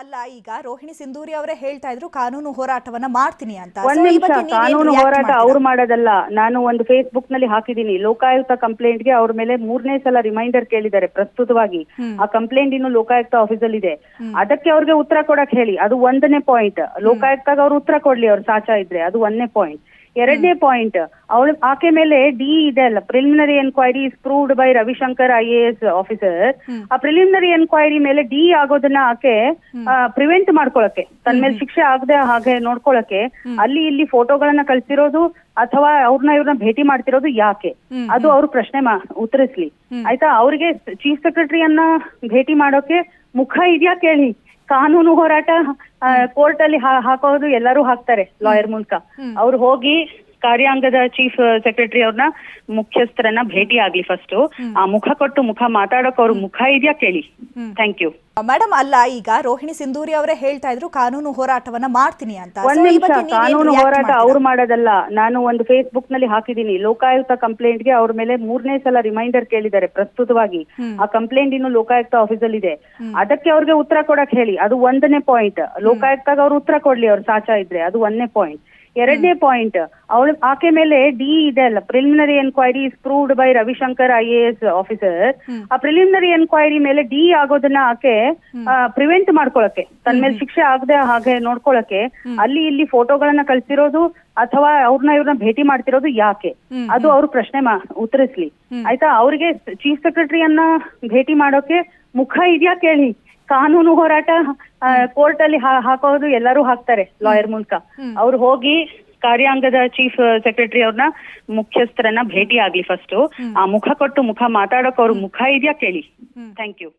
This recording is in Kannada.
ಅಲ್ಲ ಈಗ ರೋಹಿಣಿ ಸಿಂಧೂರಿ ಅವರೇ ಹೇಳ್ತಾ ಇದ್ರು ಕಾನೂನು ಹೋರಾಟವನ್ನ ಮಾಡ್ತೀನಿ ಅಂತ. ಒಂದ್ ನಿಮಿಷ, ಕಾನೂನು ಹೋರಾಟ ಅವ್ರು ಮಾಡೋದಲ್ಲ. ನಾನು ಒಂದು ಫೇಸ್ಬುಕ್ ನಲ್ಲಿ ಹಾಕಿದೀನಿ, ಲೋಕಾಯುಕ್ತ ಕಂಪ್ಲೇಂಟ್ ಗೆ ಅವ್ರ ಮೇಲೆ 3ನೇ ಸಲ ರಿಮೈಂಡರ್ ಕೇಳಿದ್ದಾರೆ ಪ್ರಸ್ತುತವಾಗಿ. ಆ ಕಂಪ್ಲೇಂಟ್ ಇನ್ನು ಲೋಕಾಯುಕ್ತ ಆಫೀಸಲ್ಲಿ ಇದೆ. ಅದಕ್ಕೆ ಅವ್ರಿಗೆ ಉತ್ತರ ಕೊಡಕ್ ಹೇಳಿ, ಅದು 1ನೇ ಪಾಯಿಂಟ್. ಲೋಕಾಯುಕ್ತಾಗ ಅವ್ರು ಉತ್ತರ ಕೊಡ್ಲಿ, ಅವ್ರು ಸಾಚಾ ಇದ್ರೆ, ಅದು 1ನೇ ಪಾಯಿಂಟ್. 2ನೇ ಪಾಯಿಂಟ್, ಆಕೆ ಮೇಲೆ ಡಿ ಇದೆ ಅಲ್ಲ, preliminary enquiry is proved by Ravishankar IAS officer. ಆ ಪ್ರಿಲಿಮಿನರಿ ಎನ್ಕ್ವೈರಿ ಮೇಲೆ ಡಿ ಆಗೋದನ್ನ ಆಕೆ ಪ್ರಿವೆಂಟ್ ಮಾಡ್ಕೊಳಕ್ಕೆ, ತನ್ನ ಮೇಲೆ ಶಿಕ್ಷೆ ಆಗದೆ ಹಾಗೆ ನೋಡ್ಕೊಳಕ್ಕೆ ಅಲ್ಲಿ ಇಲ್ಲಿ ಫೋಟೋಗಳನ್ನ ಕಳ್ಸಿರೋದು ಅಥವಾ ಇವ್ರನ್ನ ಭೇಟಿ ಮಾಡ್ತಿರೋದು ಯಾಕೆ, ಅದು ಅವ್ರು ಪ್ರಶ್ನೆ ಉತ್ತರಿಸ್ಲಿ ಆಯ್ತಾ. ಅವ್ರಿಗೆ ಚೀಫ್ ಸೆಕ್ರೆಟರಿಯನ್ನ ಭೇಟಿ ಮಾಡೋಕೆ ಮುಖ ಇದೆಯಾ ಕೇಳಿ. ಕಾನೂನು ಹೋರಾಟ ಕೋರ್ಟ್ ಅಲ್ಲಿ ಹಾಕೋದು ಎಲ್ಲರೂ ಹಾಕ್ತಾರೆ ಲಾಯರ್ ಮೂಲಕ. ಅವ್ರು ಹೋಗಿ ಕಾರ್ಯಾಂಗದ ಚೀಫ್ ಸೆಕ್ರೆಟರಿ ಅವ್ರನ್ನ ಮುಖ್ಯಸ್ಥರನ್ನ ಭೇಟಿ ಆಗ್ಲಿ ಫಸ್ಟ್. ಆ ಮುಖ ಕೊಟ್ಟು ಮುಖ ಮಾತಾಡೋಕೆ ಅವ್ರ ಮುಖ ಇದೆಯಾ ಕೇಳಿ. Thank you madam. ಅಲ್ಲ ಈಗ ರೋಹಿಣಿ ಸಿಂಧೂರಿ ಅವರೇ ಹೇಳ್ತಾ ಇದ್ರು ಕಾನೂನು ಹೋರಾಟವನ್ನ ಮಾಡ್ತೀನಿ ಅಂತ. ಒಂದ್ ನಿಮಿಷ, ಕಾನೂನು ಹೋರಾಟ ಅವ್ರು ಮಾಡೋದಲ್ಲ. ನಾನು ಒಂದು ಫೇಸ್ಬುಕ್ ನಲ್ಲಿ ಹಾಕಿದೀನಿ, ಲೋಕಾಯುಕ್ತ ಕಂಪ್ಲೇಂಟ್ ಗೆ ಅವ್ರ ಮೇಲೆ 3ನೇ ಸಲ ರಿಮೈಂಡರ್ ಕೇಳಿದ್ದಾರೆ ಪ್ರಸ್ತುತವಾಗಿ. ಆ ಕಂಪ್ಲೇಂಟ್ ಇನ್ನು ಲೋಕಾಯುಕ್ತ ಆಫೀಸಲ್ಲಿ ಇದೆ. ಅದಕ್ಕೆ ಅವ್ರಿಗೆ ಉತ್ತರ ಕೊಡಕ್ ಹೇಳಿ, ಅದು 1ನೇ ಪಾಯಿಂಟ್. ಲೋಕಾಯುಕ್ತಾಗ ಅವ್ರು ಉತ್ತರ ಕೊಡ್ಲಿ, ಅವ್ರು ಸಾಚಾ ಇದ್ರೆ, ಅದು 1ನೇ ಪಾಯಿಂಟ್. 2ನೇ ಪಾಯಿಂಟ್, ಆಕೆ ಮೇಲೆ ಡಿ ಇದೆ ಅಲ್ಲ, preliminary enquiry is proved by Ravishankar IAS officer. ಆ ಪ್ರಿಲಿಮಿನರಿ ಎನ್ಕ್ವೈರಿ ಮೇಲೆ ಡಿ ಆಗೋದನ್ನ ಆಕೆ ಪ್ರಿವೆಂಟ್ ಮಾಡ್ಕೊಳಕ್ಕೆ, ತನ್ನ ಮೇಲೆ ಶಿಕ್ಷೆ ಆಗದೆ ಹಾಗೆ ನೋಡ್ಕೊಳಕ್ಕೆ ಅಲ್ಲಿ ಇಲ್ಲಿ ಫೋಟೋಗಳನ್ನ ಕಳ್ಸಿರೋದು ಅಥವಾ ಇವ್ರನ್ನ ಭೇಟಿ ಮಾಡ್ತಿರೋದು ಯಾಕೆ, ಅದು ಅವ್ರು ಪ್ರಶ್ನೆ ಉತ್ತರಿಸ್ಲಿ ಆಯ್ತಾ. ಅವ್ರಿಗೆ ಚೀಫ್ ಸೆಕ್ರೆಟರಿಯನ್ನ ಭೇಟಿ ಮಾಡೋಕೆ ಮುಖ ಇದೆಯಾ ಕೇಳಿ. ಕಾನೂನು ಹೋರಾಟ ಕೋರ್ಟ್ ಅಲ್ಲಿ ಹಾಕೋದು ಎಲ್ಲರೂ ಹಾಕ್ತಾರೆ ಲಾಯರ್ ಮೂಲಕ. ಅವ್ರು ಹೋಗಿ ಕಾರ್ಯಾಂಗದ ಚೀಫ್ ಸೆಕ್ರೆಟರಿ ಅವ್ರನ್ನ ಮುಖ್ಯಸ್ಥರನ್ನ ಭೇಟಿ ಆಗ್ಲಿ ಫಸ್ಟ್. ಆ ಮುಖ ಕೊಟ್ಟು ಮುಖ ಮಾತಾಡೋಕೆ ಅವ್ರ ಮುಖ ಇದೆಯಾ ಕೇಳಿ. Thank you.